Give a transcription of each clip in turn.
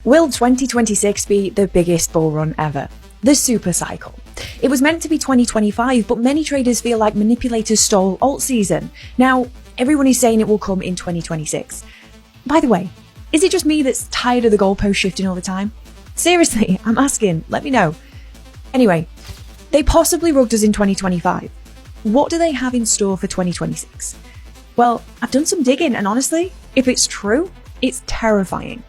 Will 2026 be the biggest bull run ever? The super cycle. It was meant to be 2025, but many traders feel like manipulators stole alt season. Now, everyone is saying it will come in 2026. By the way, is it just me that's tired of the goalpost shifting all the time? Seriously, I'm asking, let me know. Anyway, they possibly rugged us in 2025. What do they have in store for 2026? Well, I've done some digging, and honestly, if it's true, it's terrifying.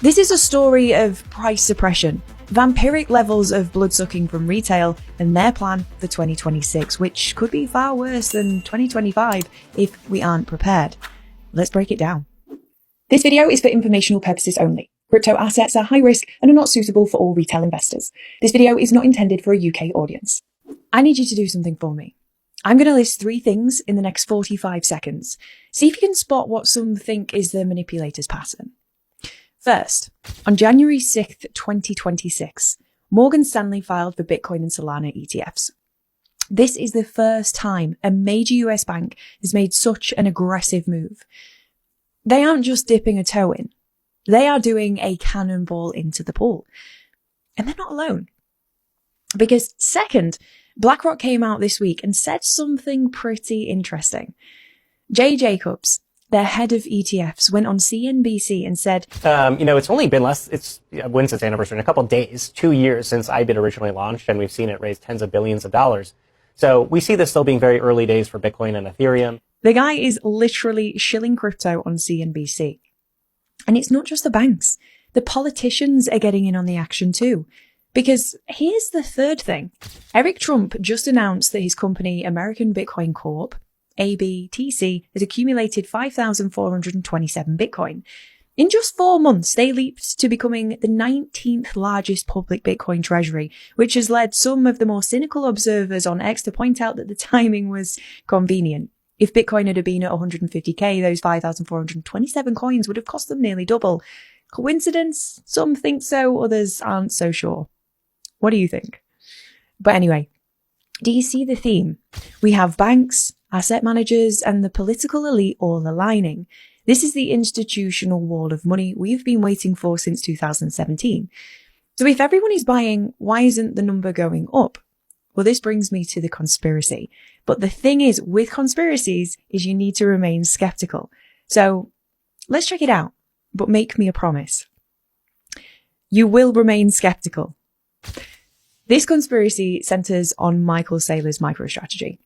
This is a story of price suppression, vampiric levels of blood-sucking from retail, and their plan for 2026, which could be far worse than 2025 if we aren't prepared. Let's break it down. This video is for informational purposes only. Crypto assets are high risk and are not suitable for all retail investors. This video is not intended for a UK audience. I need you to do something for me. I'm going to list 3 things in the next 45 seconds. See if you can spot what some think is the manipulator's pattern. First, on January 6th, 2026, Morgan Stanley filed for Bitcoin and Solana ETFs. This is the first time a major US bank has made such an aggressive move. They aren't just dipping a toe in. They are doing a cannonball into the pool. And they're not alone. Because second, BlackRock came out this week and said something pretty interesting. Jay Jacobs, their head of ETFs, went on CNBC and said, it's only been when's its anniversary? In a couple of days, 2 years since IBIT originally launched, and we've seen it raise tens of billions of dollars. So we see this still being very early days for Bitcoin and Ethereum. The guy is literally shilling crypto on CNBC. And it's not just the banks. The politicians are getting in on the action too. Because here's the third thing. Eric Trump just announced that his company, American Bitcoin Corp, ABTC, has accumulated 5,427 Bitcoin. In just 4 months, they leaped to becoming the 19th largest public Bitcoin treasury, which has led some of the more cynical observers on X to point out that the timing was convenient. If Bitcoin had been at 150k, those 5,427 coins would have cost them nearly double. Coincidence? Some think so, others aren't so sure. What do you think? But anyway, do you see the theme? We have banks, asset managers, and the political elite all aligning. This is the institutional wall of money we've been waiting for since 2017. So if everyone is buying, why isn't the number going up? Well, this brings me to the conspiracy. But the thing is, with conspiracies, is you need to remain skeptical. So let's check it out, but make me a promise. You will remain skeptical. This conspiracy centers on Michael Saylor's MicroStrategy.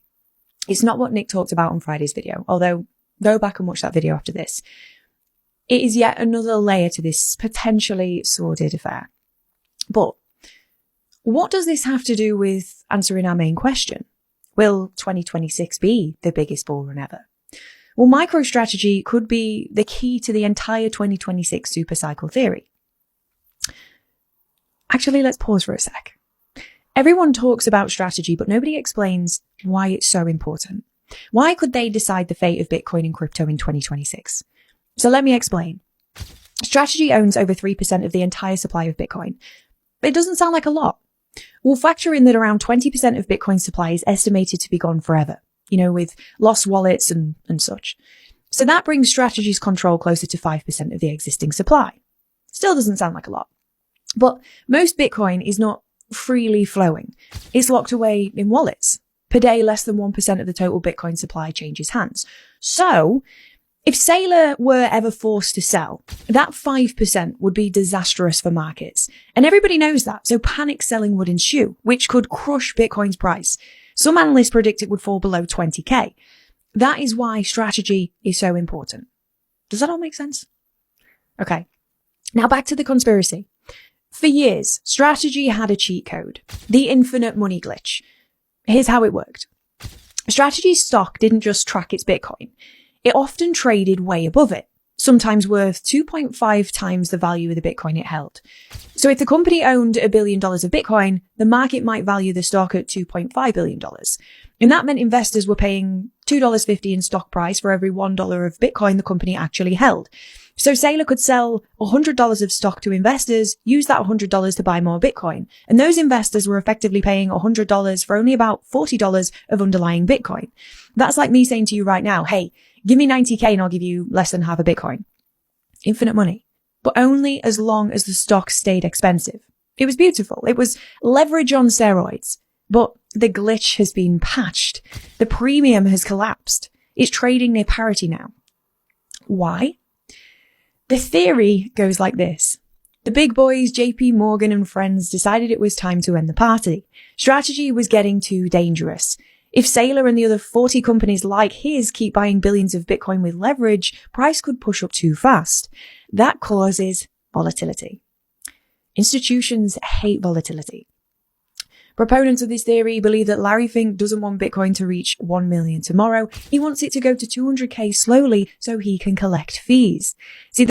It's not what Nick talked about on Friday's video, although go back and watch that video after this. It is yet another layer to this potentially sordid affair. But what does this have to do with answering our main question? Will 2026 be the biggest bull run ever? Well, MicroStrategy could be the key to the entire 2026 supercycle theory. Actually, let's pause for a sec. Everyone talks about strategy, but nobody explains why it's so important. Why could they decide the fate of Bitcoin and crypto in 2026? So let me explain. Strategy owns over 3% of the entire supply of Bitcoin. It doesn't sound like a lot. We'll factor in that around 20% of Bitcoin's supply is estimated to be gone forever, with lost wallets and such. So that brings Strategy's control closer to 5% of the existing supply. Still doesn't sound like a lot. But most Bitcoin is not freely flowing. It's locked away in wallets. Per day, less than 1% of the total Bitcoin supply changes hands. So if Saylor were ever forced to sell, that 5% would be disastrous for markets. And everybody knows that, so panic selling would ensue, which could crush Bitcoin's price. Some analysts predict it would fall below 20k. That is why strategy is so important. Does that all make sense? Okay. Now back to the conspiracy. For years, strategy had a cheat code, the infinite money glitch. Here's how it worked. Strategy's stock didn't just track its Bitcoin. It often traded way above it, sometimes worth 2.5 times the value of the Bitcoin it held. So if the company owned $1 billion of Bitcoin, the market might value the stock at $2.5 billion. And that meant investors were paying $2.50 in stock price for every $1 of Bitcoin the company actually held. So Saylor could sell $100 of stock to investors, use that $100 to buy more Bitcoin. And those investors were effectively paying $100 for only about $40 of underlying Bitcoin. That's like me saying to you right now, hey, give me 90k and I'll give you less than half a Bitcoin. Infinite money. but only as long as the stock stayed expensive. It was beautiful. It was leverage on steroids. But the glitch has been patched. The premium has collapsed. It's trading near parity now. Why? The theory goes like this. The big boys, JP Morgan and friends, decided it was time to end the party. Strategy was getting too dangerous. If Saylor and the other 40 companies like his keep buying billions of Bitcoin with leverage, price could push up too fast. That causes volatility. Institutions hate volatility. Proponents of this theory believe that Larry Fink doesn't want Bitcoin to reach 1 million tomorrow. He wants it to go to 200K slowly so he can collect fees. See,